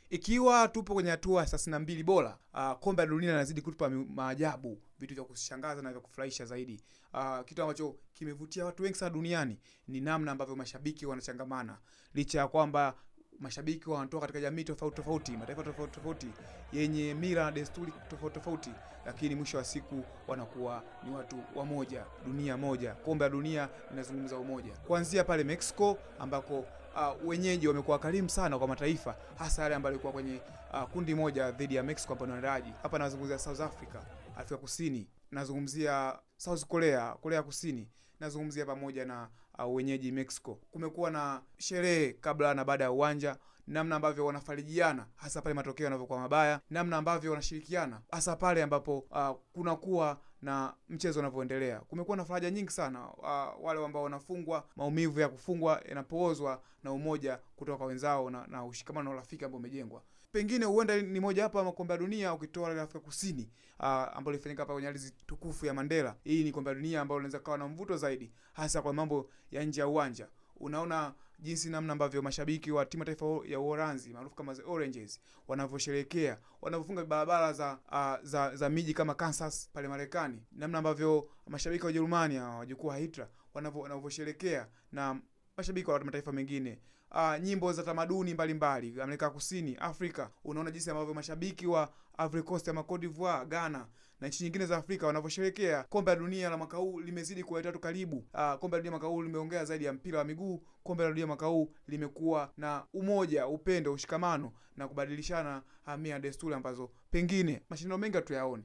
Ikiwa tupo kwenye hatua 32 bora, kombe la dunia linazidi kutupa maajabu, vitu vya kushangaza na vya kufurahisha zaidi. Kitu ambacho kimevutia watu wengi sana duniani ni namna ambavyo mashabiki wanachangamana. Licha ya kwamba mashabiki wanatoka katika jamii tofauti tofauti, mataifa tofauti tofauti, yenye mila na desturi tofauti tofauti, lakini mwisho wa siku wanakuwa ni watu wamoja, dunia moja. Kombe la dunia linazungumza umoja. Kuanzia pale Mexico ambako wenyeji wamekuwa karimu sana kwa mataifa, hasa yale ambayo yalikuwa kwenye kundi moja dhidi ya Mexico ambao ni waandaaji. Hapa nazungumzia South Africa, Afrika Kusini, nazungumzia South Korea, Korea Kusini, nazungumzia pamoja na wenyeji Mexico. Kumekuwa na sherehe kabla na baada ya uwanja, namna ambavyo wanafarijiana hasa pale matokeo yanavyokuwa mabaya, namna ambavyo wanashirikiana hasa pale ambapo kunakuwa na mchezo unavyoendelea. Kumekuwa na faraja nyingi sana, wale ambao wanafungwa, maumivu ya kufungwa yanapoozwa na umoja kutoka kwa wenzao na ushikamano na urafiki ambao umejengwa. Pengine huenda ni moja hapa makombe ya dunia ukitoa ile Afrika Kusini ambayo ilifanyika hapa kwenye ardhi tukufu ya Mandela. Hii ni kombe la dunia ambalo linaweza kuwa na mvuto zaidi hasa kwa mambo ya nje ya uwanja. Unaona jinsi namna ambavyo mashabiki wa timu taifa ya Uholanzi maarufu kama The Oranges wanavyosherehekea, wanavyofunga barabara za miji kama Kansas pale Marekani, namna ambavyo mashabiki wa Ujerumani wajukuu wa Hitler wanavyosherehekea, na mashabiki wa mataifa mengine, nyimbo za tamaduni mbalimbali Amerika Kusini, Afrika. Unaona jinsi ambavyo mashabiki wa Ivory Coast ama Cote d'Ivoire, Ghana na nchi nyingine za Afrika wanavyosherehekea. Kombe la dunia la mwaka huu limezidi kuwaleta watu karibu. Kombe la dunia mwaka huu limeongea zaidi ya mpira wa miguu. Kombe la dunia mwaka huu limekuwa na umoja, upendo, ushikamano na kubadilishana hamia desturi ambazo pengine mashindano mengi hatuyaoni.